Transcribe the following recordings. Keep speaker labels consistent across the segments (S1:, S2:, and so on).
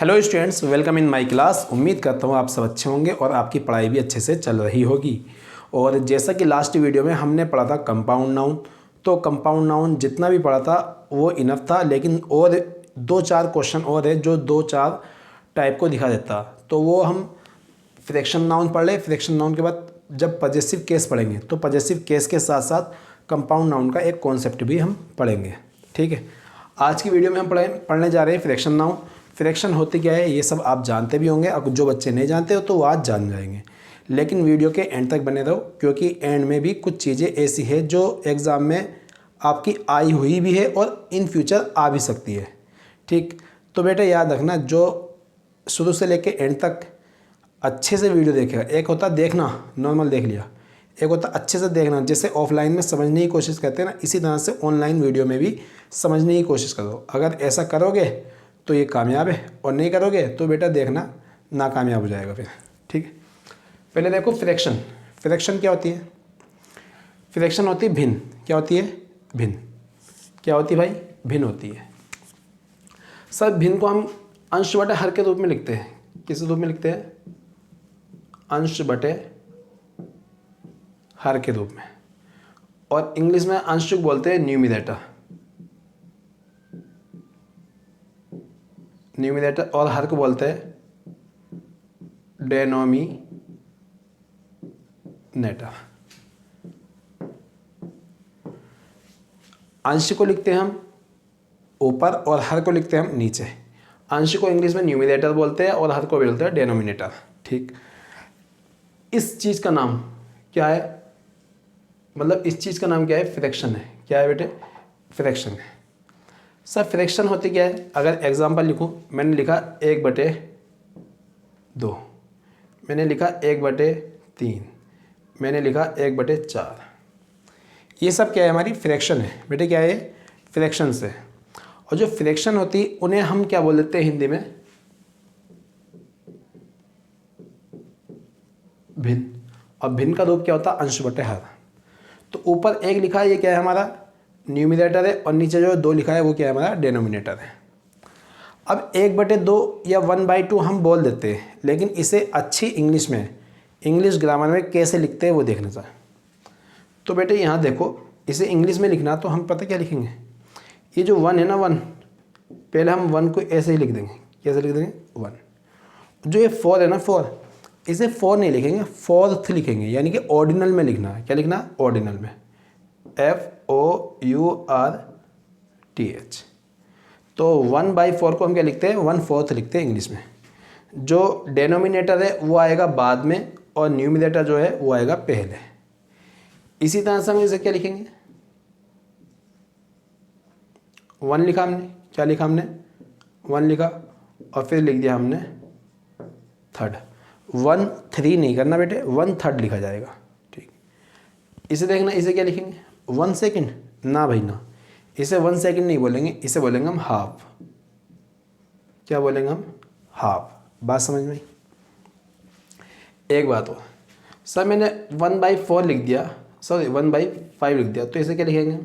S1: Hello students, welcome in my class. उम्मीद करता हूँ आप सब अच्छे होंगे और आपकी पढ़ाई भी अच्छे से चल रही होगी। और जैसा कि लास्ट वीडियो में हमने पढ़ा था कंपाउंड नाउन, तो कंपाउंड नाउन जितना भी पढ़ा था वो इनफ था, लेकिन और 2-4 क्वेश्चन और है जो 2-4 टाइप को दिखा देता। तो वो हम फ्रैक्शन नाउन पढ़ ले। फ्रैक्शन नाउन के बाद जब पजेसिव केस पढ़ेंगे तो पजेसिव केस के साथ साथ कंपाउंड नाउन का एक कॉन्सेप्ट भी हम पढ़ेंगे। ठीक है, आज की वीडियो में हम पढ़ने जा रहे हैं फ्रैक्शन नाउन। फ्रैक्शन होती क्या है ये सब आप जानते भी होंगे, अब जो बच्चे नहीं जानते हो तो वो आज जान जाएंगे। लेकिन वीडियो के एंड तक बने रहो, क्योंकि एंड में भी कुछ चीज़ें ऐसी है जो एग्ज़ाम में आपकी आई हुई भी है और इन फ्यूचर आ भी सकती है। ठीक, तो बेटा याद रखना, जो शुरू से लेके एंड तक अच्छे से वीडियो देखेगा। एक होता देखना, नॉर्मल देख लिया, एक होता अच्छे से देखना। जैसे ऑफलाइन में समझने की कोशिश करते हैं ना, इसी तरह से ऑनलाइन वीडियो में भी समझने की कोशिश करो। अगर ऐसा करोगे तो ये कामयाब है, और नहीं करोगे तो बेटा देखना नाकामयाब हो जाएगा फिर। ठीक है, पहले देखो फ्रैक्शन। फ्रैक्शन क्या होती है? फ्रैक्शन होती है भिन्न। क्या होती है? भिन्न। क्या होती है भाई? भिन्न होती है। सर भिन्न को हम अंश बटे हर के रूप में लिखते हैं। किस रूप में लिखते हैं? अंश बटे हर के रूप में। और इंग्लिश में अंश को बोलते हैं न्यूमिनेटर। न्यूमिनेटर और हर को बोलते हैं डेनोमिनेटर। अंश को लिखते हैं हम ऊपर और हर को लिखते हैं हम नीचे। अंश को इंग्लिश में न्यूमिनेटर बोलते हैं और हर को बोलते हैं डेनोमिनेटर। ठीक, इस चीज़ का नाम क्या है? मतलब इस चीज़ का नाम क्या है? फ्रैक्शन है। क्या है बेटे? फ्रैक्शन है। सर फ्रैक्शन होती क्या है? अगर एग्जांपल लिखूं, मैंने लिखा 1/2, मैंने लिखा 1/3, मैंने लिखा 1/4। ये सब क्या है? हमारी फ्रैक्शन है बेटे। क्या है? फ्रैक्शन से। और जो फ्रैक्शन होती है उन्हें हम क्या बोल देते हैं हिंदी में? भिन्न। और भिन्न का रूप क्या होता है? अंश बटे हर। तो ऊपर 1 लिखा है, ये क्या है? हमारा न्यूमिनेटर है, और नीचे जो 2 लिखा है वो क्या है? हमारा डेनोमिनेटर है। अब 1/2 या 1/2 हम बोल देते हैं, लेकिन इसे अच्छी इंग्लिश में, इंग्लिश ग्रामर में कैसे लिखते हैं वो देखना चाहिए। तो बेटे यहाँ देखो, इसे इंग्लिश में लिखना तो हम पता क्या लिखेंगे? ये जो 1 है ना, 1, पहले हम 1 को ऐसे ही लिख देंगे। कैसे लिख देंगे? 1। जो ये 4 है ना, 4, इसे 4 नहीं लिखेंगे, 4th लिखेंगे, यानी कि ऑर्डिनल में लिखना है। क्या लिखना है? ऑर्डिनल में। FOURTH। तो 1/4 को हम क्या लिखते हैं? 1/4 लिखते हैं इंग्लिश में। जो डेनोमिनेटर है वो आएगा बाद में, और न्यूमिनेटर जो है वो आएगा पहले। इसी तरह से हम इसे क्या लिखेंगे? 1 लिखा हमने। क्या लिखा हमने? 1 लिखा, और फिर लिख दिया हमने 3rd। 1/3 नहीं करना बेटे, 1/3 लिखा जाएगा। ठीक, इसे देखना, इसे क्या लिखेंगे? 1 सेकेंड ना भाई ना, इसे 1 सेकेंड नहीं बोलेंगे, इसे बोलेंगे हम हाफ। क्या बोलेंगे हम? हाफ। बात समझ में आई? एक बात हो, सर मैंने 1/4 लिख दिया, सॉरी 1/5 लिख दिया, तो इसे क्या लिखेंगे?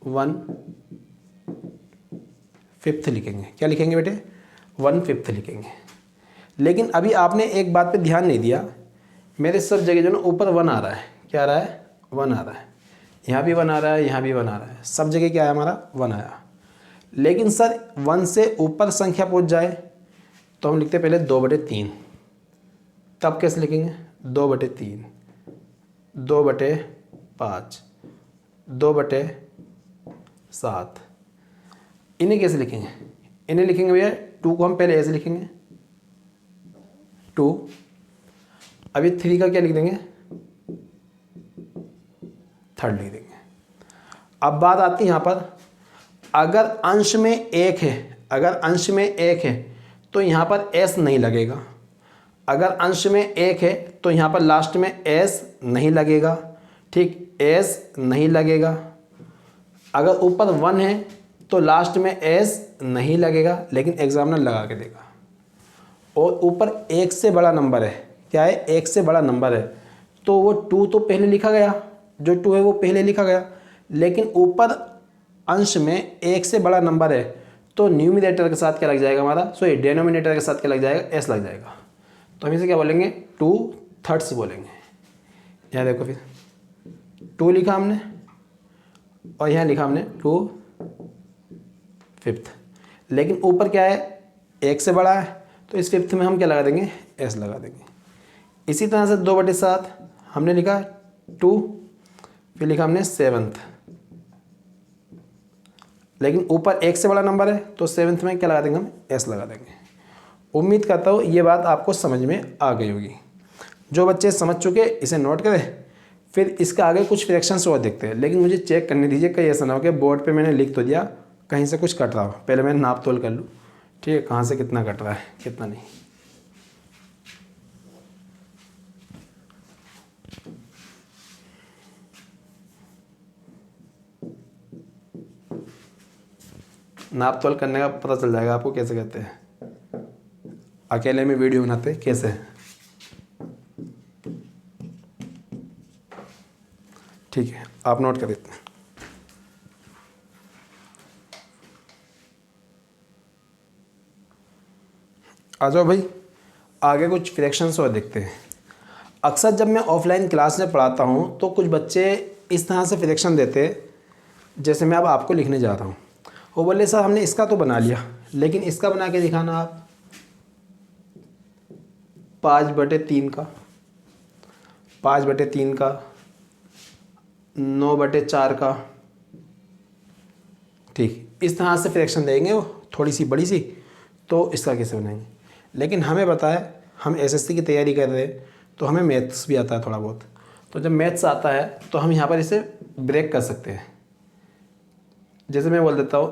S1: 1/5 लिखेंगे। क्या लिखेंगे बेटे? 1/5 लिखेंगे। लेकिन अभी आपने एक बात पे ध्यान नहीं दिया, मेरे सब जगह जो ना ऊपर 1 आ रहा है। क्या आ रहा है? 1 आ रहा है। यहाँ भी 1 आ रहा है, यहाँ भी 1 आ रहा है, सब जगह क्या है? हमारा 1 आया। लेकिन सर 1 से ऊपर संख्या पहुँच जाए तो हम लिखते पहले 2/3। तब कैसे लिखेंगे? 2/3, 2/5, 2/7। इन्हें कैसे लिखेंगे? इन्हें लिखेंगे भैया 2 को हम पहले ऐसे लिखेंगे 2। अभी 3 का क्या लिख देंगे? 3rd लिख देंगे। अब बात आती है यहाँ पर, अगर अंश में 1 है, अगर अंश में 1 है तो यहाँ पर s नहीं लगेगा। अगर अंश में 1 है तो यहाँ पर लास्ट में s नहीं लगेगा। ठीक, s नहीं लगेगा। अगर ऊपर 1 है तो लास्ट में s नहीं लगेगा, लेकिन एग्जामिनर लगा के देगा। और ऊपर 1 से बड़ा नंबर है। क्या है? 1 से बड़ा नंबर है, तो वो 2 तो पहले लिखा गया, जो 2 है वो पहले लिखा गया। लेकिन ऊपर अंश में 1 से बड़ा नंबर है तो न्यूमिनेटर के साथ क्या लग जाएगा हमारा, सॉरी डेनोमिनेटर के साथ क्या लग जाएगा, एस लग जाएगा। तो हम इसे क्या बोलेंगे, 2/3 बोलेंगे। यहाँ देखो फिर 2 लिखा हमने और यहाँ लिखा हमने 2/5, लेकिन ऊपर क्या है, 1 से बड़ा है, तो इस 5th में हम क्या लगा देंगे, एस लगा देंगे। इसी तरह से 2/7 हमने लिखा 2, फिर लिखा हमने 7th, लेकिन ऊपर 1 से बड़ा नंबर है तो 7th में क्या लगा देंगे, हम एस लगा देंगे। उम्मीद करता हूँ ये बात आपको समझ में आ गई होगी। जो बच्चे समझ चुके इसे नोट करें, फिर इसका आगे कुछ फ्रैक्शंस और देखते हैं, लेकिन मुझे चेक करने दीजिए कहीं ऐसा ना हो कि बोर्ड पे मैंने लिख तो दिया कहीं से कुछ कट रहा हो। पहले मैं नाप तोल कर लूँ, ठीक है, कहाँ से कितना कट रहा है कितना नहीं। नाप तोल करने का पता चल जाएगा आपको कैसे कहते हैं, अकेले में वीडियो बनाते कैसे है। ठीक है, आप नोट कर देते हैं। आ जाओ भाई, आगे कुछ फ्रैक्शंस और देखते हैं। अक्सर जब मैं ऑफलाइन क्लास में पढ़ाता हूँ तो कुछ बच्चे इस तरह से फ्रैक्शन देते, जैसे मैं अब आपको लिखने जा रहा हूँ। वो बोले सर हमने इसका तो बना लिया, लेकिन इसका बना के दिखाना आप। 5/3 का, 5/3 का, 9/4 का, ठीक इस तरह से फ्रैक्शन देंगे वो थोड़ी सी बड़ी सी, तो इसका कैसे बनाएंगे। लेकिन हमें पता है, हम एसएससी की तैयारी कर रहे हैं तो हमें मैथ्स भी आता है थोड़ा बहुत, तो जब मैथ्स आता है तो हम यहाँ पर इसे ब्रेक कर सकते हैं। जैसे मैं बोल देता हूँ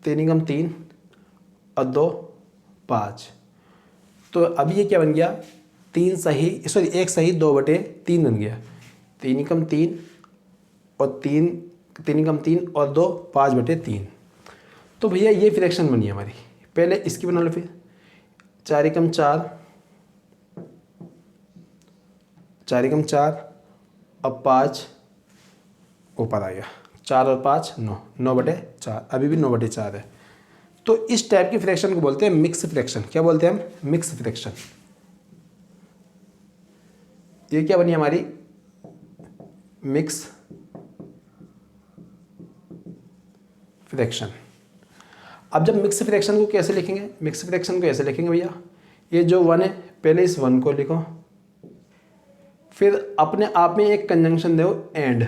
S1: 3 × 3 और 2 5, तो अभी ये क्या बन गया, 1 सही 2/3 बन गया। 3 × 3 और 3 × 3 और 2 5/3। तो भैया ये फ्रैक्शन बनी हमारी। पहले इसकी बना लो, फिर 4 × 4, 4 × 4 और 5 ऊपर आ गया, 4 और 5 9, 9/4, अभी भी 9/4 है। तो इस टाइप की फ्रैक्शन को बोलते हैं मिक्स फ्रैक्शन। क्या बोलते हैं हम, मिक्स फ्रैक्शन। ये क्या बनी हमारी, मिक्स फ्रैक्शन। अब जब मिक्स फ्रैक्शन को कैसे लिखेंगे, मिक्स फ्रैक्शन को ऐसे लिखेंगे भैया, ये जो 1 है पहले इस 1 को लिखो, फिर अपने आप में एक कंजंक्शन दो एंड,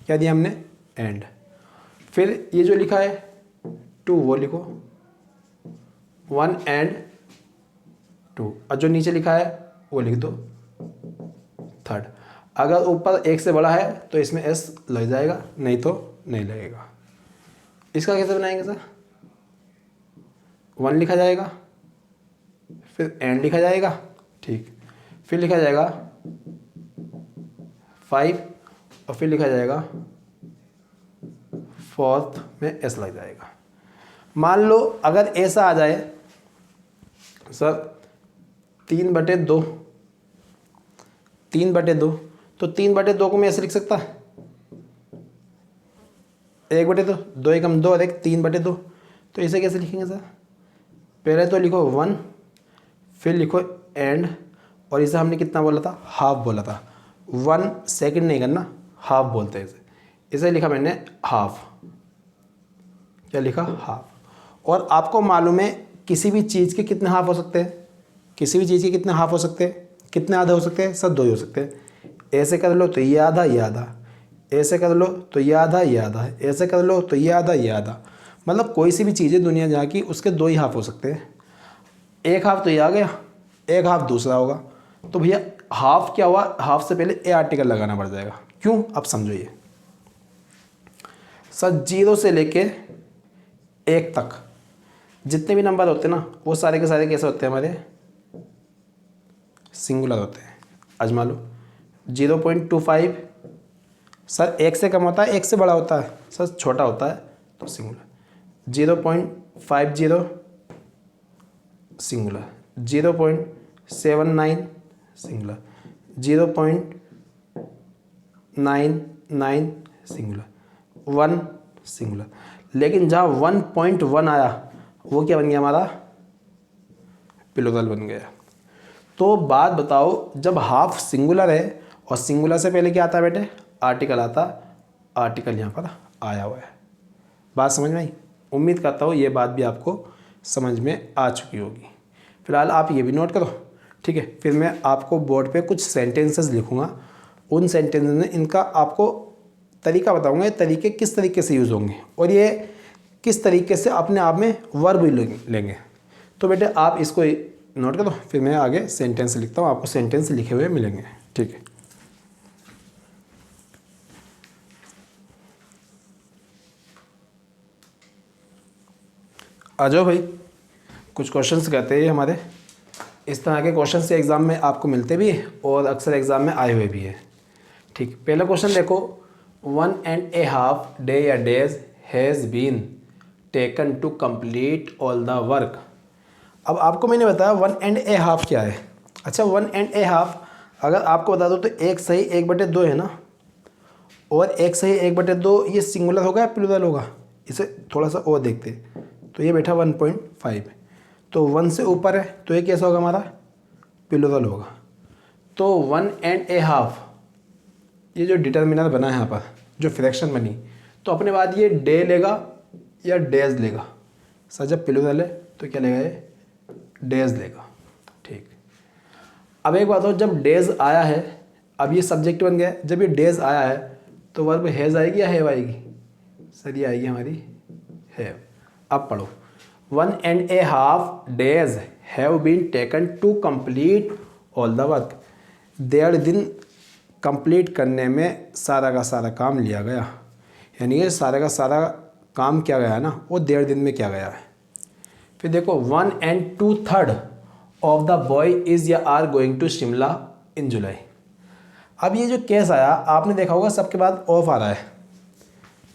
S1: क्या दिया हमने, एंड। फिर ये जो लिखा है 2 वो लिखो, 1 and 2, और जो नीचे लिखा है वो लिख दो 3rd। अगर ऊपर 1 से बड़ा है तो इसमें एस लग जाएगा, नहीं तो नहीं लगेगा। इसका कैसे बनाएंगे सर, 1 लिखा जाएगा, फिर एंड लिखा जाएगा, ठीक, फिर लिखा जाएगा 5 और फिर लिखा जाएगा 4th में एस लग जाएगा। मान लो अगर ऐसा आ जाए सर 3/2, 3/2, तो 3/2 को मैं ऐसे लिख सकता, 1/2, 2 × 2 और 1 3/2। तो इसे कैसे लिखेंगे सर, पहले तो लिखो 1, फिर लिखो एंड, और इसे हमने कितना बोला था, हाफ बोला था। 1 सेकंड नहीं करना, हाफ बोलते हैं इसे लिखा मैंने हाफ। क्या लिखा, हाफ। और आपको मालूम है किसी भी चीज़ के कितने हाफ हो सकते हैं, किसी भी चीज़ के कितने हाफ हो सकते हैं, कितने आधा हो सकते हैं सर, 2 ही हो सकते हैं। ऐसे कर लो तो ये आधा ये आधा, ऐसे कर लो तो ये आधा ये आधा, ऐसे कर लो तो ये आधा ये आधा। मतलब कोई सी भी चीज़ है दुनिया जहाँ की, उसके 2 ही हाफ हो सकते हैं। एक हाफ तो ये आ गया, एक हाफ दूसरा होगा। तो भैया हाफ क्या हुआ, हाफ से पहले ए आर्टिकल लगाना पड़ जाएगा। क्यों, अब समझो। ये सर 0 से लेके 1 तक जितने भी नंबर होते हैं ना, वो सारे के सारे कैसे होते हैं हमारे, सिंगुलर होते हैं। आजमा लो। 0.25 सर 1 से कम होता है, 1 से बड़ा होता है सर, छोटा होता है तो singular. 0.50 singular, 0.79 singular, 0.99 singular, 1 singular. लेकिन जहाँ 1.1 आया वो क्या बन गया हमारा, प्लूरल बन गया। तो बात बताओ, जब हाफ सिंगुलर है और सिंगुलर से पहले क्या आता है बेटे, आर्टिकल आता, आर्टिकल यहाँ पर आया हुआ है। बात समझ में आई? उम्मीद करता हूँ ये बात भी आपको समझ में आ चुकी होगी। फिलहाल आप ये भी नोट करो, ठीक है। फिर मैं आपको बोर्ड पे कुछ सेंटेंसेस लिखूँगा, उन सेंटेंसेस में इनका आपको तरीका बताऊँगा, ये तरीके किस तरीके से यूज़ होंगे और ये किस तरीके से अपने आप में वर्ब लेंगे। तो बेटे आप इसको नोट करो, फिर मैं आगे सेंटेंस लिखता हूँ, आपको सेंटेंस लिखे हुए मिलेंगे, ठीक है। आ जाओ भाई, कुछ क्वेश्चंस कहते हैं हमारे, इस तरह के क्वेश्चन से एग्ज़ाम में आपको मिलते भी हैं और अक्सर एग्ज़ाम में आए हुए भी हैं, ठीक। पहला क्वेश्चन देखो, 1.5 डे या days has been taken to complete all the work. अब आपको मैंने बताया 1.5 क्या है। अच्छा 1.5 अगर आपको बता दो तो 1 सही 1/2 है ना, और 1 सही 1/2 ये सिंगुलर होगा या प्लूरल होगा, इसे थोड़ा सा और देखते। तो ये बैठा 1.5, तो 1 से ऊपर है तो ये कैसा होगा हमारा, प्लूरल होगा। तो 1.5 ये जो डिटर्मिनर बना है यहाँ पर, जो फ्रैक्शन बनी, तो अपने बाद ये डे लेगा या डेज लेगा। सर जब प्लूरल है तो क्या लेगा, ये डेज लेगा, ठीक। अब एक बात हो, जब डेज आया है, अब ये सब्जेक्ट बन गया, जब ये डेज आया है तो वर्ब हैज़ आएगी या हैव आएगी, सर ये आएगी हमारी हैव। अब पढ़ो, 1.5 days have been taken to complete all the work. 1.5 दिन कंप्लीट करने में सारा का सारा काम लिया गया, यानी ये सारा का सारा काम क्या गया है ना, वो 1.5 दिन में क्या गया है। फिर देखो 1/2 ऑफ द बॉय इज़ या आर गोइंग टू शिमला इन जुलाई। अब ये जो केस आया आपने देखा होगा, सबके बाद ऑफ आ रहा है।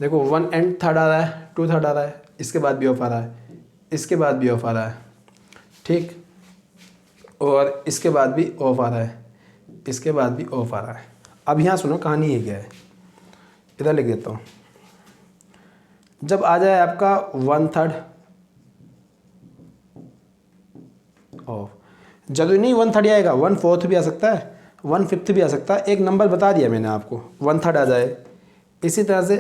S1: देखो 1/3 आ रहा है, 2/3 आ रहा है, इसके बाद भी ऑफ आ रहा है, इसके बाद भी ऑफ आ रहा है, ठीक, और इसके बाद भी ऑफ आ रहा है, इसके बाद भी ऑफ आ रहा है। अब यहाँ सुनो कहानी ये क्या है, इधर लिख देता हूँ। जब आ जाए आपका 1/3 ऑफ, जरूरी नहीं 1/3 आएगा, 1/4 भी आ सकता है, 1/5 भी आ सकता है, एक नंबर बता दिया मैंने आपको, 1/3 आ जाए। इसी तरह से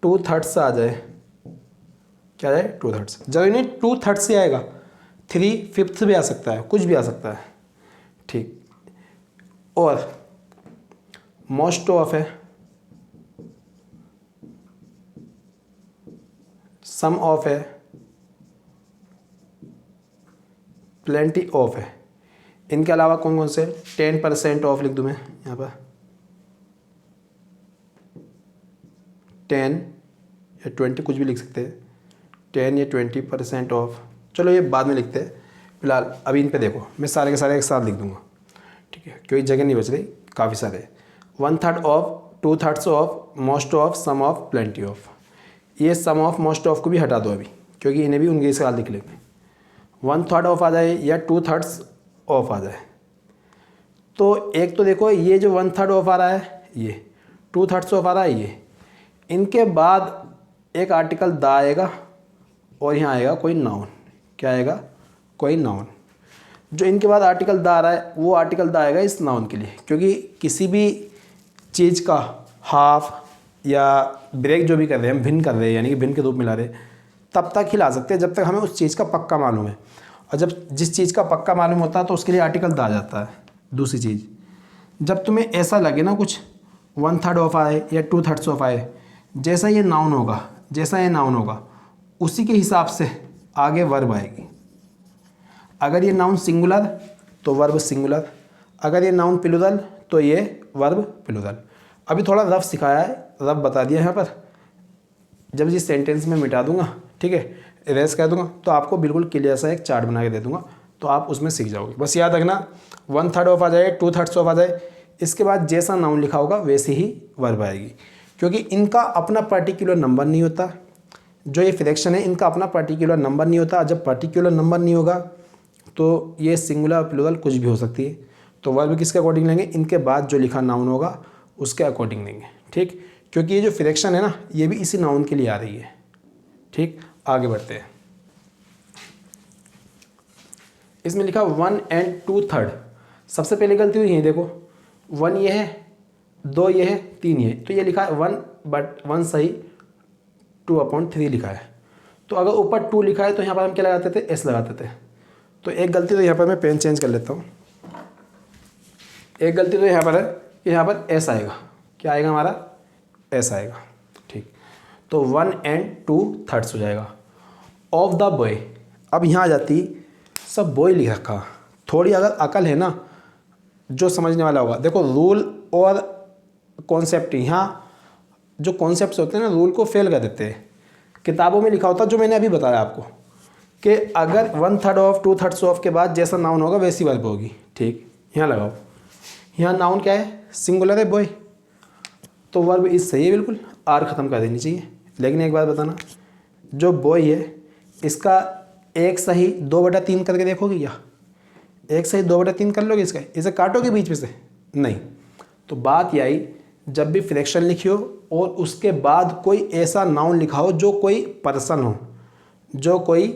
S1: 2/3 आ जाए, क्या जाए 2/3, जरूरी नहीं 2/3 से आएगा, 3/5 भी आ सकता है, कुछ भी आ सकता है, ठीक। और मोस्ट ऑफ है, सम ऑफ है, प्लेंटी ऑफ है। इनके अलावा कौन कौन से, 10% ऑफ लिख दूँ मैं यहाँ पर, 10 या 20 कुछ भी लिख सकते हैं, 10 या 20% ऑफ, चलो ये बाद में लिखते हैं। फिलहाल अभी इन पे देखो, मैं सारे के सारे एक साथ लिख दूंगा, ठीक है, क्योंकि जगह नहीं बच रही, काफ़ी सारे। 1/3 of, 2/3 of, most of, some of, plenty of. ये सम ऑफ मोस्ट ऑफ को भी हटा दो अभी, क्योंकि इन्हें भी उनके साथ लिख लेंगे। 1/3 ऑफ आ जाए या 2/3 ऑफ आ जाए। तो एक तो देखो ये जो 1/3 ऑफ आ रहा है, ये 2/3 ऑफ आ रहा है, ये इनके बाद एक आर्टिकल द आएगा और यहाँ आएगा कोई नाउन। क्या आएगा, कोई नाउन। जो इनके बाद आर्टिकल द आ रहा है वो आर्टिकल द आएगा इस नाउन के लिए, क्योंकि किसी भी चीज़ का हाफ या ब्रेक जो भी कर रहे हैं हम, भिन्न कर रहे हैं, यानी कि भिन्न के रूप में ला रहे हैं, तब तक ही ला सकते हैं जब तक हमें उस चीज़ का पक्का मालूम है। और जब जिस चीज़ का पक्का मालूम होता है तो उसके लिए आर्टिकल द आ जाता है। दूसरी चीज़, जब तुम्हें ऐसा लगे ना कुछ 1/3 ऑफ आए या 2/3 ऑफ आए, जैसा ये नाउन होगा, जैसा ये नाउन होगा उसी के हिसाब से आगे वर्ब आएगी। अगर ये नाउन सिंगुलर तो वर्ब सिंगुलर, अगर ये नाउन प्लूरल तो ये वर्ब प्लूरल। अभी थोड़ा रफ सिखाया है, रफ बता दिया यहाँ पर। जब इस सेंटेंस में मिटा दूंगा, ठीक है, इरेज कर दूंगा, तो आपको बिल्कुल क्लियर सा एक चार्ट बना के दे दूंगा, तो आप उसमें सीख जाओगे। बस याद रखना 1/3 ऑफ आ जाए, 2/3 ऑफ आ जाए, इसके बाद जैसा नाउन लिखा होगा वैसे ही वर्ब आएगी, क्योंकि इनका अपना पर्टिकुलर नंबर नहीं होता। जो ये फ्रैक्शन है इनका अपना पर्टिकुलर नंबर नहीं होता। जब पर्टिकुलर नंबर नहीं होगा तो ये सिंगुलर प्लूरल कुछ भी हो सकती है। तो वर्ब किसके अकॉर्डिंग लेंगे, इनके बाद जो लिखा नाउन होगा उसके अकॉर्डिंग लेंगे, ठीक। क्योंकि ये जो फ्रैक्शन है ना, ये भी इसी नाउन के लिए आ रही है, ठीक, आगे बढ़ते हैं। इसमें लिखा 1 and 2/3। सबसे पहले गलती हुई है, देखो 1 ये है, 2 ये है, 3 ये है, तो ये लिखा है 1 बट 1 सही, 2/3 लिखा है। तो अगर ऊपर 2 लिखा है तो यहाँ पर हम क्या लगाते थे, एस लगाते थे। तो एक गलती तो यहाँ पर मैं पेन चेंज कर लेता हूँ। एक गलती तो यहाँ पर है कि यहाँ पर एस आएगा, क्या आएगा हमारा, एस आएगा। ठीक, तो 1 and 2/3 हो जाएगा। ऑफ द बॉय, अब यहाँ आ जाती, सब बॉय लिख रखा। थोड़ी अगर अकल है ना, जो समझने वाला होगा, देखो रूल और कॉन्सेप्ट, यहाँ जो कॉन्सेप्ट्स होते हैं ना, रूल को फेल कर देते हैं। किताबों में लिखा होता है जो मैंने अभी बताया आपको, कि अगर 1/3 ऑफ 2/3 ऑफ के बाद जैसा नाउन होगा वैसी वर्ब होगी। ठीक, यहाँ लगाओ, यहाँ नाउन क्या है, सिंगुलर है बॉय, तो वर्ब इज सही है बिल्कुल, आर ख़त्म कर देनी चाहिए। लेकिन एक बात बताना, जो बॉय है इसका 1 सही 2/3 करके देखोगे क्या, 1 सही 2/3 कर लोगे इसका, इसे काटोगे बीच में से, नहीं। तो बात यह आई, जब भी फ्रैक्शन लिखियो और उसके बाद कोई ऐसा नाउन लिखा हो जो कोई पर्सन हो, जो कोई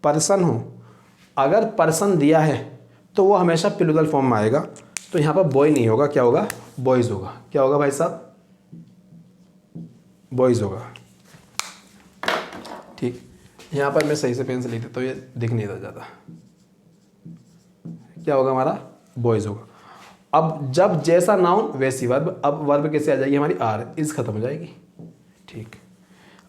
S1: पर्सन हो। अगर पर्सन दिया है तो वो हमेशा प्लूरल फॉर्म में आएगा। तो यहाँ पर बॉय नहीं होगा, क्या होगा, बॉयज़ होगा। क्या होगा भाई साहब, बॉयज़ होगा। ठीक, यहाँ पर मैं सही से पेन से लिख देता हूँ, ये दिख नहीं रहा ज़्यादा। क्या होगा हमारा, बॉयज़ होगा। अब जब जैसा नाउन वैसी वर्ब, अब वर्ब कैसे आ जाएगी हमारी, आर, इज खत्म हो जाएगी। ठीक,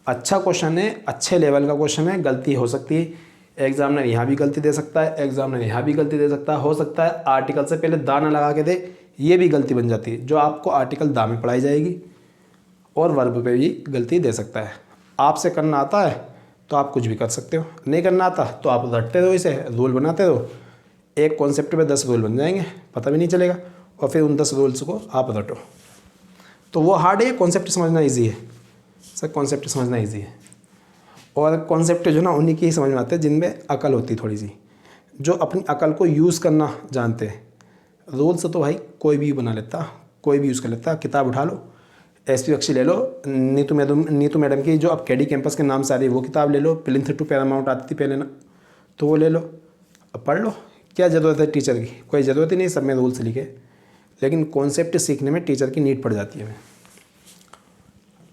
S1: अच्छा क्वेश्चन है, अच्छे लेवल का क्वेश्चन है, गलती हो सकती है। एग्जामिनर यहाँ भी गलती दे सकता है, एग्जामिनर यहाँ भी गलती दे सकता है। हो सकता है आर्टिकल से पहले दा ना लगा के दे, ये भी गलती बन जाती है, जो आपको आर्टिकल दा में पढ़ाई जाएगी। और वर्ब पे भी गलती दे सकता है। आपसे करना आता है तो आप कुछ भी कर सकते हो, नहीं करना आता तो आप रटते रहो, इसे रूल बनाते रहो। एक कॉन्सेप्ट पे 10 रूल बन जाएंगे, पता भी नहीं चलेगा, और फिर उन 10 रूल्स को आप रटो। तो वो हार्ड है, कॉन्सेप्ट समझना ईजी है सर, कॉन्सेप्ट समझना ईजी है। और कॉन्सेप्ट जो ना उन्हीं की ही समझ में आते हैं जिनमें अकल होती है थोड़ी सी, जो अपनी अकल को यूज़ करना जानते हैं। रूल्स तो भाई कोई भी बना लेता, कोई भी यूज़ कर लेता। किताब उठा लो, एसपी बख्शी ले लो, नीतू मैडम की जो अब केडी कैंपस के नाम से आ रही है वो किताब ले लो, प्लिंथ टू पैरामाउंट आती थी पहले ना, तो वो ले लो, अब पढ़ लो। क्या ज़रूरत है टीचर की, कोई ज़रूरत ही नहीं, सब में रूल्स लिखे। लेकिन कॉन्सेप्ट सीखने में टीचर की नीड पड़ जाती है।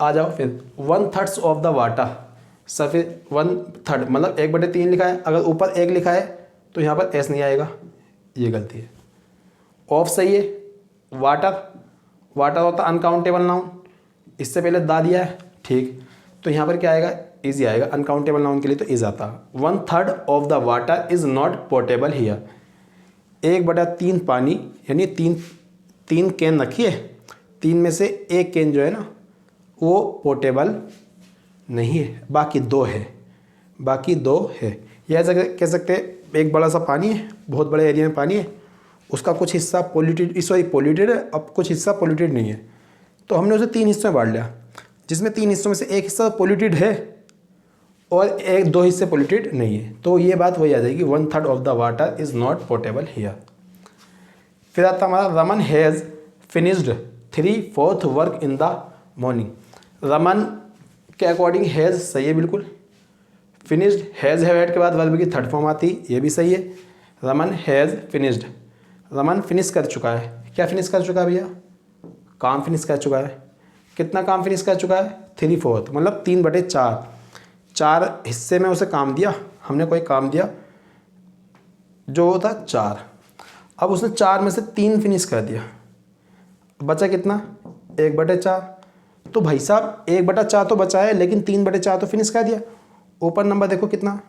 S1: आ जाओ फिर 1/3 ऑफ द वाटर। सर फिर 1/3 मतलब 1/3 लिखा है, अगर ऊपर 1 लिखा है तो यहाँ पर एस नहीं आएगा, ये गलती है। ऑफ सही है, वाटर, वाटर होता अनकाउंटेबल नाउन, इससे पहले दा दिया है। ठीक, तो यहाँ पर क्या आएगा, इजी आएगा। अनकाउंटेबल नाउन के लिए तो इज आता। 1/3 of the water is not portable here. 1/3 पानी, यानी तीन कैन रखी है, 3 में से 1 कैन जो है ना वो पोर्टेबल नहीं है, बाकी 2 है, बाकी 2 है। या ऐसा कह सकते हैं, एक बड़ा सा पानी है, बहुत बड़े एरिया में पानी है, उसका कुछ हिस्सा पोल्यूटेड है, अब कुछ हिस्सा पोल्यूटेड नहीं है, तो हमने उसे 3 हिस्सों में बांट लिया, जिसमें 3 हिस्सों में से 1 हिस्सा पोल्यूटेड है और 2 हिस्से पोल्यूटेड नहीं है। तो ये बात वही आ जाएगी, 1/3 of the water is not portable here. फिर आता हमारा, Raman has finished 3/4 work in the morning. Raman के अकॉर्डिंग हैज़ सही है बिल्कुल। फिनिश्ड, हैज़ हैड के बाद वर्ब की थर्ड फॉर्म आती, ये भी सही है। Raman has finished, Raman finish कर चुका है। क्या फिनिश कर चुका है भैया, काम फिनिश कर चुका है। कितना काम फिनिश कर चुका है, 3/4 मतलब 3/4। 4 हिस्से में उसे काम दिया, हमने कोई काम दिया जो होता 4, अब उसने 4 में से 3 फिनिश कर दिया, बचा कितना, 1/4। तो भाई साहब 1/4 तो बचा है, लेकिन 3/4 तो फिनिश कर दिया। ऊपर नंबर देखो कितना,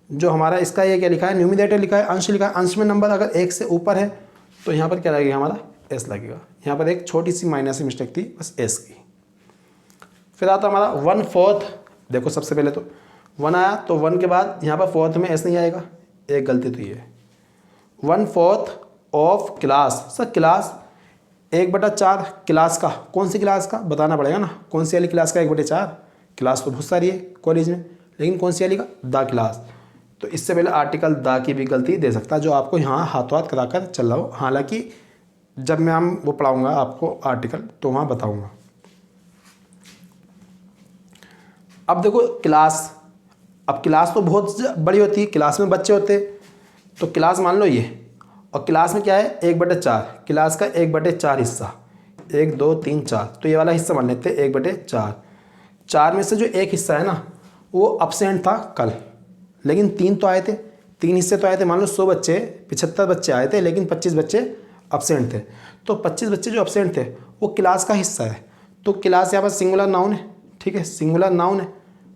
S1: जो हमारा इसका ये क्या लिखा है, न्यूमिनेटर लिखा है, अंश लिखा है। अंश में नंबर अगर 1 से ऊपर है तो यहाँ पर क्या लगेगा, हमारा एस लगेगा। यहाँ पर एक छोटी सी माइनर सी मिस्टेक थी, बस एस की। फिर आता हमारा 1/4। देखो सबसे पहले तो 1 आया, तो 1 के बाद यहाँ पर 4th में एस नहीं आएगा, एक गलती तो ये है। 1/4 of class, sir class 1/4 class का, कौन सी क्लास का बताना पड़ेगा ना, कौन सी वाली क्लास का 1/4। क्लास तो बहुत सारी है कॉलेज में, लेकिन कौन सी वाली का, द क्लास। तो इससे पहले आर्टिकल द की भी गलती दे सकता है, जो आपको यहाँ हाथों हाथ कराकर चल रहा हो। हालांकि जब मैं वो पढ़ाऊँगा आपको आर्टिकल तो वहाँ बताऊँगा। अब देखो क्लास, अब क्लास तो बहुत बड़ी होती है, क्लास में बच्चे होते हैं, तो क्लास मान लो ये, और क्लास में क्या है 1/4, क्लास का 1/4 हिस्सा, 1 2 3 4, तो ये वाला हिस्सा मान लेते हैं 1/4। 4 में से जो एक हिस्सा है ना वो अब्सेंट था कल, लेकिन 3 तो आए थे, 3 हिस्से तो आए थे। मान लो 100 बच्चे, 75 बच्चे आए थे, लेकिन 25 बच्चे अब्सेंट थे। तो 25 बच्चे जो अब्सेंट थे वो क्लास का हिस्सा है, तो क्लास यहाँ पर सिंगुलर नाउन है, ठीक है, सिंगुलर नाउन है,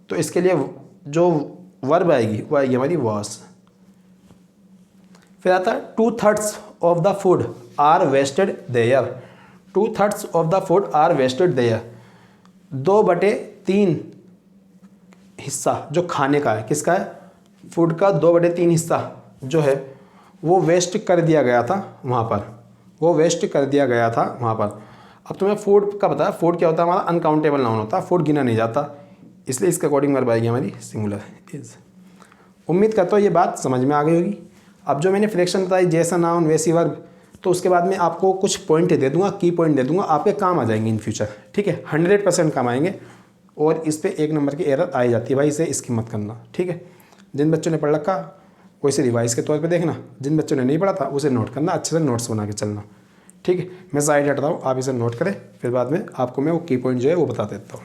S1: तो इसके लिए जो वर्ब आएगी वो आएगी हमारी वॉस। फिर आता है 2/3 of the food are wasted there. 2/3 of the food are wasted there, 2/3 हिस्सा जो खाने का है, किसका है, फूड का 2/3 हिस्सा जो है वो वेस्ट कर दिया गया था वहाँ पर, वो वेस्ट कर दिया गया था वहाँ पर। अब तुम्हें फूड का पता है, फूड क्या होता है, हमारा अनकाउंटेबल नाउन होता है, फूड गिना नहीं जाता, इसलिए इसके अकॉर्डिंग वर्ब आएगी हमारी सिंगुलर इज। उम्मीद करता हूँ ये बात समझ में आ गई होगी। अब जो मैंने फ्रैक्शन बताई, जैसा नाउन वैसी वर्ब, तो उसके बाद में आपको कुछ पॉइंट दे दूंगा, की पॉइंट दे दूंगा, आपके काम आ जाएंगे इन फ्यूचर, ठीक है, 100% काम आएंगे। और इस पे 1 नंबर की एरर आई जाती है भाई, इसे इसकी मत करना, ठीक है। जिन बच्चों ने पढ़ रखा वो इसे रिवाइज के तौर पे देखना, जिन बच्चों ने नहीं पढ़ा था उसे नोट करना, अच्छे से नोट्स बना के चलना, ठीक है। मैं साइड हटता हूँ, आप इसे नोट करें, फिर बाद में आपको मैं वो की पॉइंट जो है वो बता देता हूँ।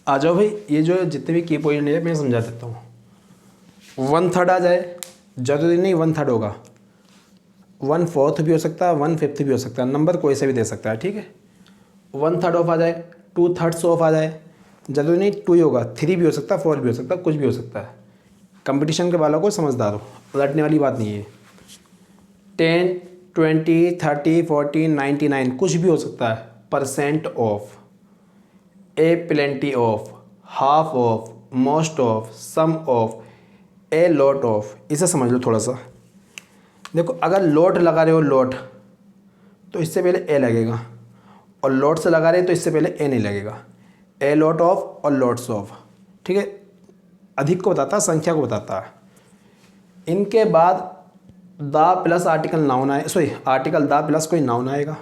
S1: आ जाओ भाई, ये जो जितने भी की पॉइंट है मैं समझा देता हूँ। 1/3 आ जाए, जरूरी नहीं 1/3 होगा, 1/4 भी हो सकता है, 1/5 भी हो सकता है, नंबर कोई से भी दे सकता है, ठीक है। 1/3 ऑफ आ जाए, 2/3 ऑफ आ जाए, जरूरी नहीं 2 ही होगा, 3 भी हो सकता है, 4 भी हो सकता है, कुछ भी हो सकता है। कंपटीशन के वालों को समझदार हो, रटने वाली बात नहीं है। 10 20 30 40 99 कुछ भी हो सकता है। Percent of, a plenty of, half of, most of, some of, a lot of, इसे समझ लो थोड़ा सा। देखो अगर लॉट लगा रहे हो लॉट, तो इससे पहले ए लगेगा, और लॉट से लगा रहे हो तो इससे पहले ए नहीं लगेगा। ए लॉट ऑफ और लॉट्स ऑफ, ठीक है, अधिक को बताता है, संख्या को बताता है। इनके बाद द प्लस आर्टिकल नाउन आए, सॉरी आर्टिकल द प्लस कोई नाउन आएगा,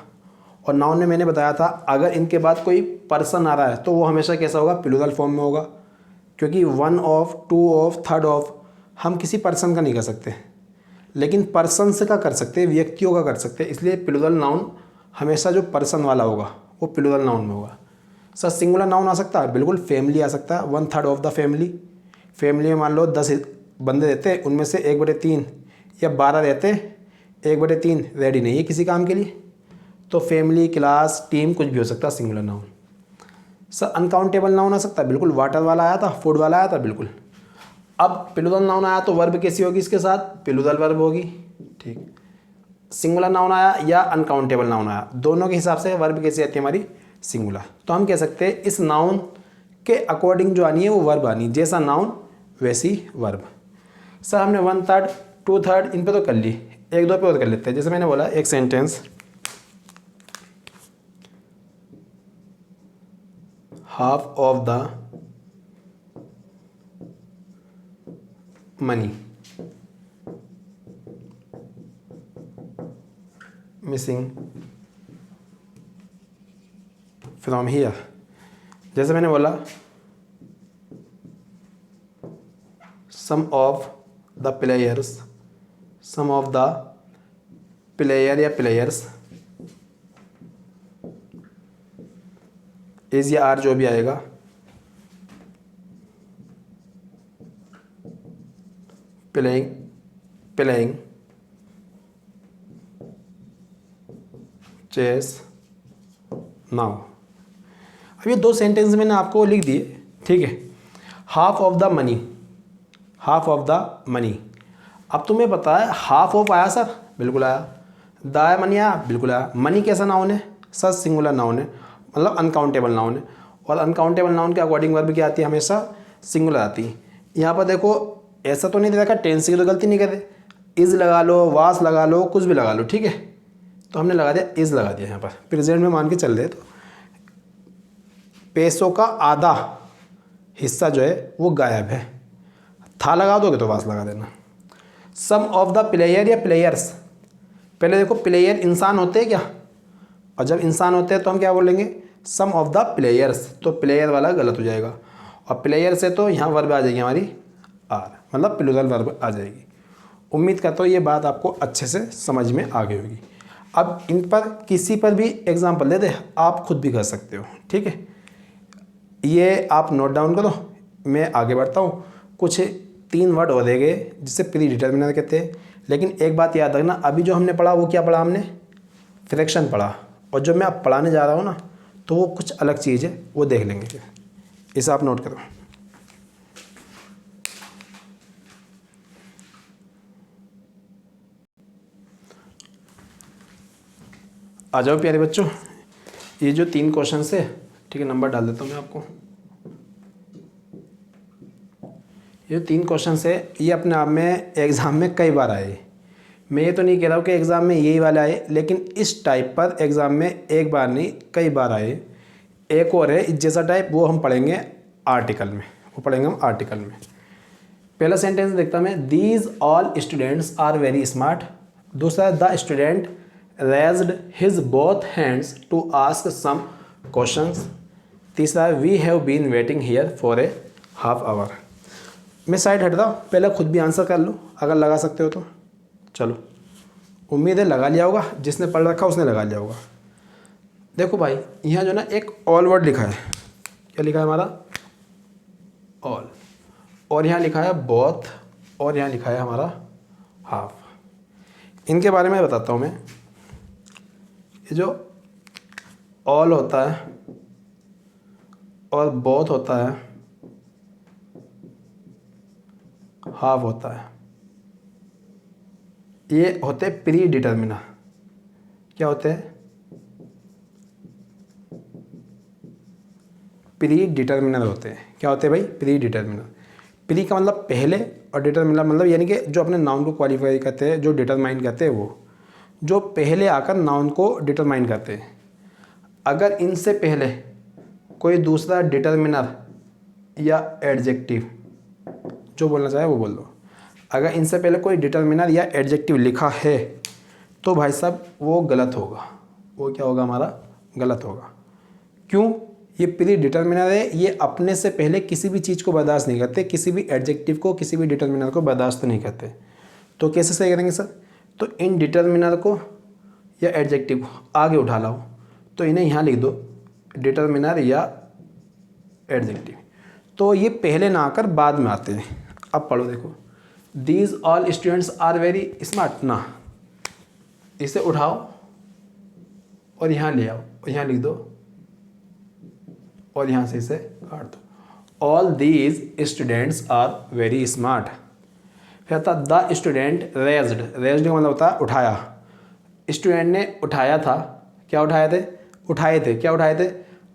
S1: और नाउन में मैंने बताया था अगर इनके बाद कोई पर्सन आ रहा है तो वो हमेशा कैसा होगा, प्लूरल फॉर्म में होगा, क्योंकि 1 ऑफ 2 ऑफ 3rd ऑफ हम किसी पर्सन का नहीं कर सकते, लेकिन पर्सन्स का कर सकते हैं, व्यक्तियों का कर सकते हैं, इसलिए प्लूरल नाउन हमेशा जो पर्सन वाला होगा वो प्लूरल नाउन में होगा। सर सिंगुलर नाउन आ सकता है, बिल्कुल फैमिली आ सकता है, 1/3 ऑफ द फैमिली। फैमिली में मान लो 10 बंदे रहते हैं, उनमें से 1/3 या 12 रहते हैं, 1/3 रेडी नहीं है किसी काम के लिए, तो फैमिली, क्लास, टीम कुछ भी हो सकता है singular noun. Sir uncountable noun आ सकता है, बिल्कुल वाटर वाला आया था, फूड वाला आया था, बिल्कुल। अब प्लूरल नाउन आया तो वर्ब कैसी होगी इसके साथ, प्लूरल वर्ब होगी, ठीक। सिंगुलर नाउन आया या अनकाउंटेबल नाउन आया, दोनों के हिसाब से वर्ब कैसी आती है हमारी, सिंगुलर। तो हम कह सकते हैं इस नाउन के अकॉर्डिंग जो आनी है वो वर्ब आनी, जैसा नाउन वैसी वर्ब। सर हमने 1/3 2/3 इन पे तो कर ली, 1 2 पे और कर लेते हैं। जैसे मैंने बोला एक sentence, half of the money missing from here. जैसे मैंने बोला some of the players, some of the player या प्लेयर्स इज या आर जो भी आएगा, प्लेइंग चेस नाउ। अब ये 2 सेंटेंस मैंने आपको लिख दिए, ठीक है। Half of the money, half of the money. अब तुम्हें पता है हाफ ऑफ आया सर, बिल्कुल आया। द मनी आया, बिल्कुल आया। मनी कैसा नाउन है सर, सिंगुलर नाउन है, मतलब अनकाउंटेबल नाउन है, और अनकाउंटेबल नाउन के अकॉर्डिंग वर्ब क्या आती है, हमेशा सिंगुलर आती है। यहाँ पर देखो ऐसा तो नहीं दे रखा, टेंस की तो गलती नहीं कर रहे, इज़ लगा लो, वास लगा लो, कुछ भी लगा लो, ठीक है। तो हमने लगा दिया, इज़ लगा दिया यहाँ पर, प्रेजेंट में मान के चल रहे। तो पैसों का आधा हिस्सा जो है वो गायब है, था लगा दोगे तो वास लगा देना। सम ऑफ द प्लेयर या प्लेयर्स। पहले देखो प्लेयर इंसान होते हैं क्या, और जब इंसान होते हैं तो हम क्या बोलेंगे, सम ऑफ द प्लेयर्स, तो प्लेयर वाला गलत हो जाएगा। और प्लेयर से तो यहाँ वर्ब आ जाएगी हमारी आर, मतलब प्लूरल वर्ब आ जाएगी। उम्मीद करता हूँ ये बात आपको अच्छे से समझ में आ गई होगी। अब इन पर किसी पर भी एग्जाम्पल दे दे, आप खुद भी कर सकते हो, ठीक है। ये आप नोट डाउन करो, मैं आगे बढ़ता हूँ। कुछ 3 वर्ड हो देंगे जिसे प्री डिटर्मिनर कहते हैं। लेकिन एक बात याद रखना, अभी जो हमने पढ़ा वो क्या पढ़ा हमने, फ्रैक्शन पढ़ा, और जो मैं अब पढ़ाने जा रहा हूँ ना तो वो कुछ अलग चीज़ है, वो देख लेंगे फिर। इसे आप नोट करो। आ जाओ प्यारे बच्चों, ये जो 3 क्वेश्चन है, ठीक है, नंबर डाल देता हूँ मैं आपको। ये 3 क्वेश्चन है, ये अपने आप में एग्ज़ाम में कई बार आए। मैं ये तो नहीं कह रहा हूँ कि एग्ज़ाम में यही वाला आए, लेकिन इस टाइप पर एग्ज़ाम में एक बार नहीं कई बार आए। एक और है इस जैसा टाइप, वो हम पढ़ेंगे आर्टिकल में, वो पढ़ेंगे हम आर्टिकल में। पहला सेंटेंस देखता मैं, these all students are very smart. दूसरा, the student raised his both hands to ask some questions. तीसरा, we have been waiting here for a half hour. मैं साइड हटता हूँ, पहले खुद भी आंसर कर लो अगर लगा सकते हो तो। चलो, उम्मीद है लगा लिया होगा, जिसने पढ़ रखा उसने लगा लिया होगा। देखो भाई, यहाँ जो ना एक ऑल वर्ड लिखा है, क्या लिखा है हमारा, ऑल, और यहाँ लिखा है बोथ, और यहाँ लिखा है हमारा हाफ। इनके बारे में बताता हूँ मैं। ये जो ऑल होता है और बोथ होता है, हाफ होता है, ये होते हैं प्री डिटर्मिनर। क्या होते हैं, प्री डिटर्मिनर होते हैं। क्या होते हैं भाई, प्री डिटर्मिनर। प्री का मतलब पहले, और डिटर्मिनर मतलब यानी कि जो अपने नाउन को क्वालिफाई करते हैं, जो डिटरमाइन करते हैं, वो जो पहले आकर नाउन को डिटरमाइन करते हैं। अगर इनसे पहले कोई दूसरा डिटर्मिनर या एडजेक्टिव, जो बोलना चाहे वो बोल दो, अगर इनसे पहले कोई डिटर्मिनर या एडजेक्टिव लिखा है तो भाई साहब वो गलत होगा। वो क्या होगा हमारा, गलत होगा। क्यों, ये प्री डिटर्मिनर है, ये अपने से पहले किसी भी चीज़ को बर्दाश्त नहीं करते, किसी भी एडजेक्टिव को, किसी भी डिटर्मिनर को बर्दाश्त नहीं करते। तो कैसे सही करेंगे सर, तो इन डिटर्मिनर को या एडजेक्टिव को आगे उठा लाओ, तो इन्हें यहाँ लिख दो डिटर्मिनर या एडजेक्टिव। तो ये पहले ना आकर बाद में आते हैं। अब पढ़ो, देखो, these all students are very smart ना, इसे उठाओ और यहाँ ले आओ, और यहाँ लिख दो, और यहाँ से इसे काट दो। All these students are very smart. फिर था द स्टूडेंट रेज्ड, रेज्ड का मतलब होता है उठाया। स्टूडेंट ने उठाया था, क्या उठाए थे, उठाए थे, क्या उठाए थे,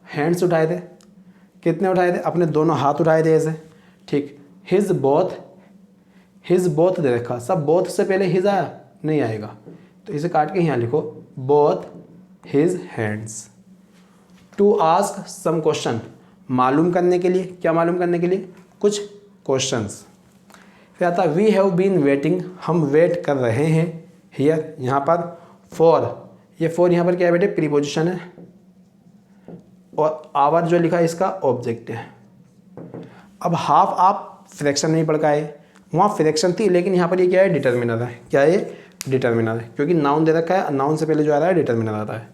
S1: हैंड्स उठाए थे। कितने उठाए थे, अपने दोनों हाथ उठाए थे ऐसे, ठीक। His both, his both they रखा, सब बोथ से पहले हिज आया नहीं आएगा, तो इसे काट के यहाँ लिखो both his hands. To ask some question, मालूम करने के लिए, क्या मालूम करने के लिए, कुछ क्वेश्चंस। फिर आता वी हैव बीन वेटिंग, हम वेट कर रहे हैं, हियर यहाँ पर फॉर, ये फॉर यहाँ पर क्या है बेटे, प्रीपोजिशन है, और आवर जो लिखा है इसका ऑब्जेक्ट है। अब हाफ आप फ्रैक्शन नहीं पढ़ के आए, वहाँ फ्रैक्शन थी, लेकिन यहाँ पर ये क्या है, डिटर्मिनर है। क्या है, डिटर्मिनर है, क्योंकि नाउन दे रखा है, नाउन से पहले जो आ रहा है डिटर्मिनर आता है।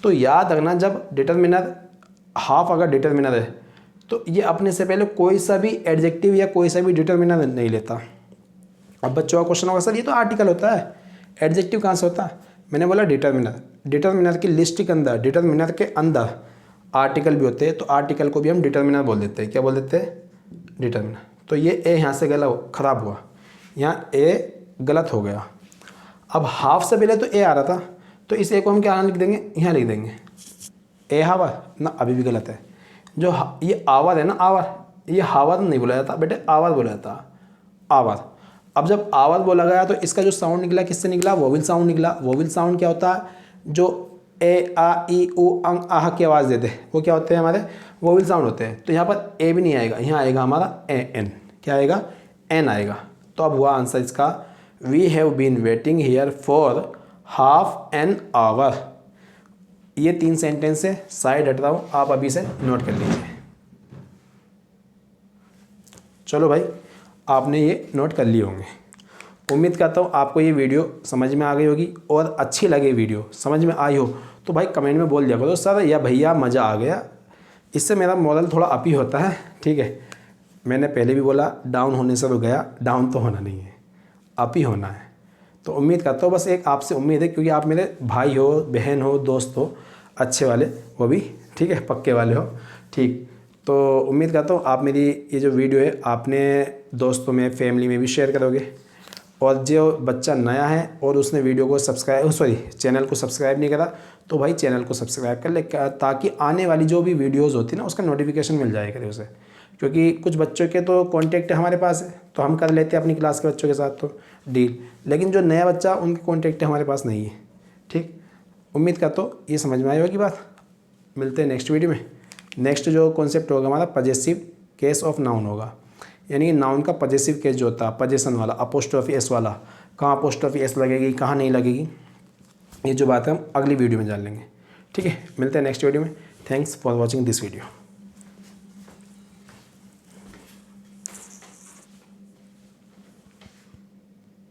S1: तो याद रखना, जब डिटर्मिनर हाफ अगर डिटर्मिनर है तो ये अपने से पहले कोई सा भी एडजेक्टिव या कोई सा भी डिटर्मिनर नहीं लेता। अब बच्चों का क्वेश्चन होगा सर ये तो आर्टिकल होता है, एडजेक्टिव कहाँ से होता है, मैंने बोला डिटर्मिनर। डिटर्मिनर की लिस्ट के अंदर, डिटर्मिनर के अंदर आर्टिकल भी होते हैं, तो आर्टिकल को भी हम डिटर्मिनर बोल देते हैं। क्या बोल देते हैं, डिटर्मिनर। तो ये ए यहाँ से गलत खराब हुआ, यहाँ ए गलत हो गया। अब हाफ से पहले तो ए आ रहा था, तो इस ए को हम क्या लिख देंगे, यहाँ लिख देंगे ए हावर ना, अभी भी गलत है। जो ये आवर है ना, आवर, ये हावर नहीं बोला जाता बेटे, आवर बोला जाता, आवर। अब जब आवर बोला गया तो इसका जो साउंड निकला किससे निकला, वोविल साउंड निकला। वोविल साउंड क्या होता है, जो ए आ ई उ अंग आह की आवाज़ देते हैं वो क्या होते हैं, हमारे वोविल साउंड होते हैं। तो यहाँ पर ए भी नहीं आएगा, यहाँ आएगा हमारा ए एन। क्या आएगा, एन आएगा। तो अब हुआ आंसर इसका we have been waiting here for half an hour. ये 3 सेंटेंस है, साइड हटता हूँ, आप अभी से नोट कर लीजिए। चलो भाई, आपने ये नोट कर लिए होंगे। उम्मीद करता हूँ आपको ये वीडियो समझ में आ गई होगी, और अच्छी लगे वीडियो, समझ में आई हो तो भाई कमेंट में बोल दिया करो सर या भैया मज़ा आ गया। इससे मेरा मॉरल थोड़ा अप ही होता है, ठीक है। मैंने पहले भी बोला डाउन होने से तो गया, डाउन तो होना नहीं है, अप ही होना है। तो उम्मीद करता हूँ, बस एक आपसे उम्मीद है, क्योंकि आप मेरे भाई हो, बहन हो, दोस्त हो, अच्छे वाले, वो भी ठीक है, पक्के वाले हो, ठीक। तो उम्मीद करता हूँ आप मेरी ये जो वीडियो है आपने दोस्तों में, फैमिली में भी शेयर करोगे। और जो बच्चा नया है और उसने वीडियो को चैनल को सब्सक्राइब नहीं करा, तो भाई चैनल को सब्सक्राइब कर ले, ताकि आने वाली जो भी वीडियोस होती है ना उसका नोटिफिकेशन मिल जाए करे उसे। क्योंकि कुछ बच्चों के तो कॉन्टेक्ट हमारे पास है, तो हम कर लेते हैं अपनी क्लास के बच्चों के साथ तो डील, लेकिन जो नया बच्चा उनके कॉन्टेक्ट हमारे पास नहीं है, ठीक। उम्मीद करता हूँ ये समझ में आई होगी बात। मिलते हैं नेक्स्ट वीडियो में। नेक्स्ट जो कॉन्सेप्ट होगा हमारा पजेसिव केस ऑफ नाउन होगा, यानी कि नाउन का पजेसिव केस जो होता है, पजेशन वाला, अपोस्ट्रोफी एस वाला, कहाँ अपोस्ट्रोफी एस लगेगी, कहाँ नहीं लगेगी, ये जो बात है हम अगली वीडियो में जान लेंगे, ठीक है। मिलते हैं नेक्स्ट वीडियो में। Thanks for watching this video.